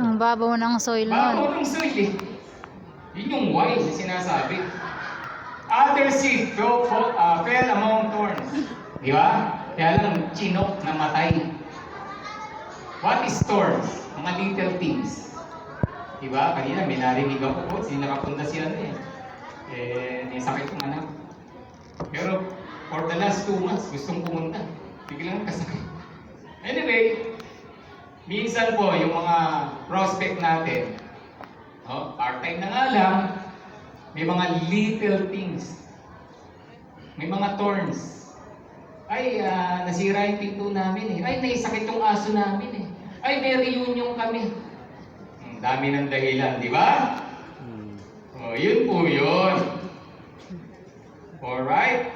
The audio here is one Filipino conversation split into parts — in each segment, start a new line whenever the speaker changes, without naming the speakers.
Ang babaw ng soil
Babaw
nun.
ng soil eh. Yun yung why na sinasabi. Other seed fell among thorns. Di ba? Kaya lang, chinok na matay. What is thorns? Mga little things. Di ba? Kanina may narinig ako, hindi nakapunta si ano eh. May sakit ng anak. Pero for the last 2 months, gustong pumunta. Biglang kasakit. Anyway, minsan po yung mga prospect natin, part-time na nga lang, may mga little things. May mga thorns. Ay, nasira yung pinto namin eh. Ay, naisakit yung aso namin eh. Ay, may reunion kami. Ang dami ng dahilan, di ba? Yun po yun. Alright?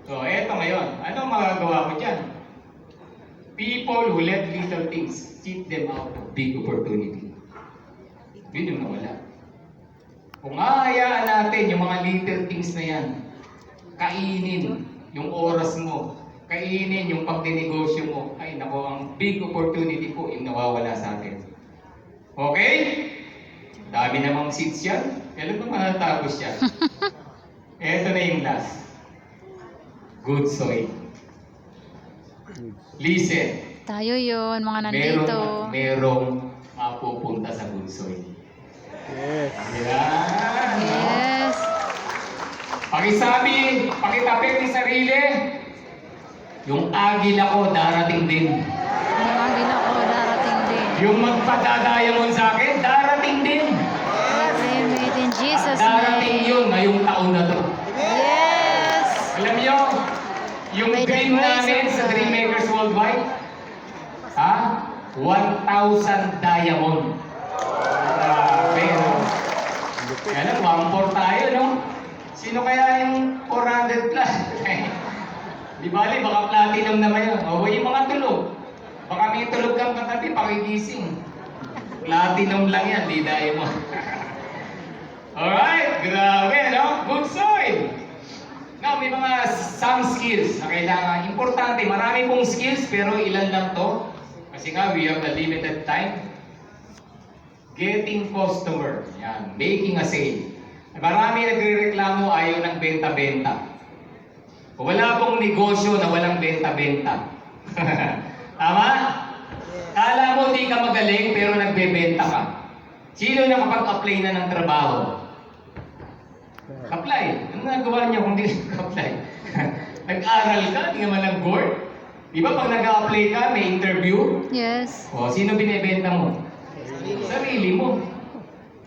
So, eto ngayon. Ano magagawa ko dyan? People who let little things cheat them out of big opportunity. Yun yung nawala. Kung aayaan natin yung mga little things na yan, kainin yung oras mo, kainin yung pagdinegosyo mo, ay nako, ang big opportunity po yung nawawala sa atin. Okay? Dami namang seats yan. Kailan ba matatapos yan? Eto na yung last. Good soil. Listen.
Tayo yun, mga nandito.
Merong mapupunta sa good soil.
Yes.
Yan.
Yes.
Pakisabi, pakitapik ni sarili. Yung agila ko darating din.
Yung agil ako, darating din.
Yung magpadadayamon sa akin, darating din.
Made in Jesus'
Darating
name.
yun ngayong taon na to.
Yes.
Alam nyo, yung
By the
dream
grace
namin
of
sa
God.
Dream Makers Worldwide, 1,000 diamond. Grabe, no? Kaya lang, 1,400 tayo, no? Sino kaya yung 400 plus? Di bali, baka platinum naman yun. O, yung mga tulog. Baka may tulog kang katabi, pakigising. Platinum lang yan, di diamond. Alright, grabe, no? Good soil. Now, may mga some skills na kailangan. Importante, marami pong skills, pero ilan lang to. Kasi nga, we have a limited time. Getting customer. Yan, making a sale. Marami nagre-reklamo, ayaw ng benta-benta. Wala pong negosyo na walang benta-benta. Tama? Kala mo di ka magaling, pero nagbebenta ka. Sino nakapag-apply na ng trabaho? Apply. Ano nagawa niya kung di nag-apply? Nag-aral ka, di ka man nag-board. Di ba pag nag-apply ka, may interview?
Yes.
O, sino binibenta mo? Sarili mo.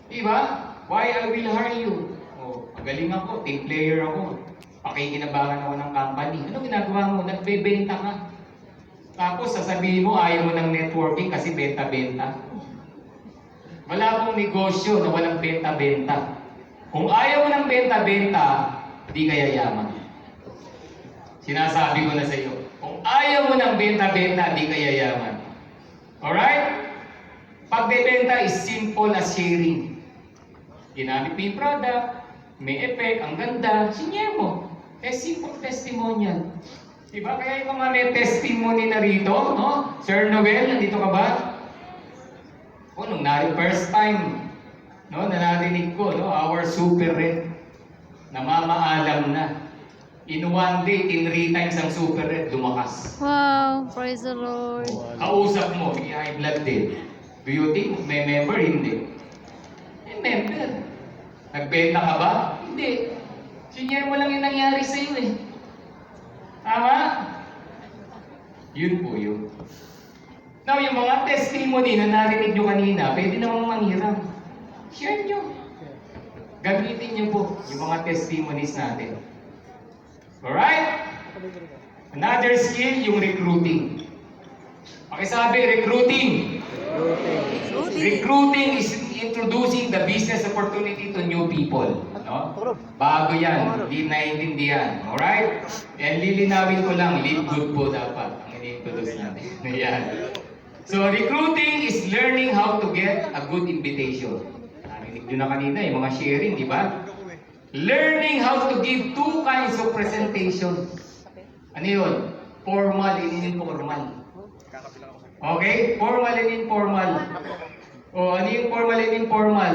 Di ba? Why I will hire you? O, magaling ako, team player ako. Pakikinabangan ako ng company. Ano ginagawa mo? Nagbebenta ka. Tapos sasabihin mo, ayaw mo ng networking kasi benta-benta. Wala pong negosyo na walang benta-benta. Kung ayaw mo ng benta-benta, di ka yayaman. Sinasabi ko na sa iyo. Kung ayaw mo ng benta-benta, di ka yayaman. Alright? Pagbebenta is simple as sharing. Ginamit mo yung product, may effect, ang ganda, sinye mo. Simple testimonial. Diba? Kaya yung mga may testimony na rito, no? Sir Noel, nandito ka ba? Nung first time, no, na narinig ko, no, our super red, namamaalam na. In one day, in 3 times ang super red, lumakas.
Wow. Praise the Lord.
Kausap mo, may high blood din. Do you think may member? Hindi. May member. Nagbenta ka ba? Hindi. Sinyer mo lang yung nangyari sa iyo eh. Tama? Yun po yun. Now, yung mga testimony na narinig nyo kanina, pwede namang manghiram. Share nyo. Gamitin nyo po yung mga testimonies natin. Alright? Another skill, yung recruiting. Pakisabi, recruiting. Recruiting is introducing the business opportunity to new people. No? Bago yan, hindi naiintindihan. Alright? And lilinawin ko lang, lead good po dapat. Ang ini-introduce natin. Yan. So, recruiting is learning how to get a good invitation. Narinig nyo na kanina, yung mga sharing, di ba? Learning how to give 2 kinds of presentation. Ano yun? Formal and informal. Okay? Formal and informal. O, ano yung formal and informal?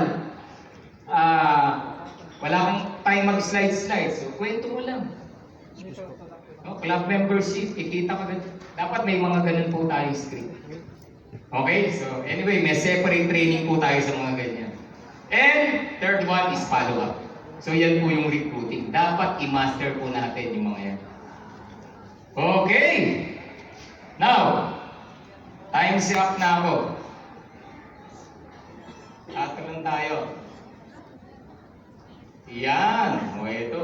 Wala kang time mag-slide-slide. So, kwento mo lang. No, club membership, kikita ka. Dapat may mga ganun po tayong script. Okay? So, anyway, may separate training po tayo sa mga ganyan. And, third one is follow-up. So, yan po yung recruiting. Dapat i-master po natin yung mga yan. Okay! Now, time's up na ako. Ato lang tayo. Yan. O, ito.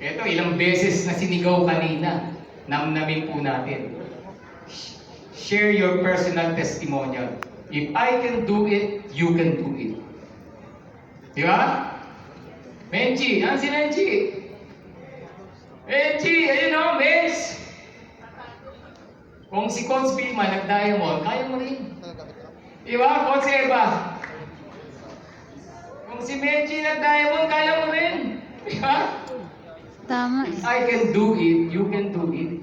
Ito, ilang beses na sinigaw kanina. Namnamin po natin. Share your personal testimonial. If I can do it, you can do it. Di ba? Menchi, ano si Menchi? Menchi, ayun o, Mench! Kung si Coach Vilma nag-diamond, kaya mo rin. Di ba, Coach Eva? Kung si Menchi nag-diamond, kaya mo rin. Di ba?
Tama eh.
I can do it, you can do it.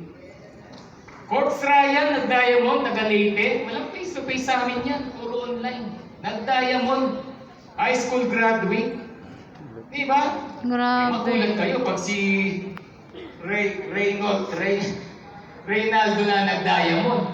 Coach Ryan, nag-diamond, taga-Leyte. Walang face-to-face sa amin yan, puro online. Nag-diamond, high school graduate. Di ba? Magulat
Grabe.
kayo pag si Reynaldo na nag-diamond.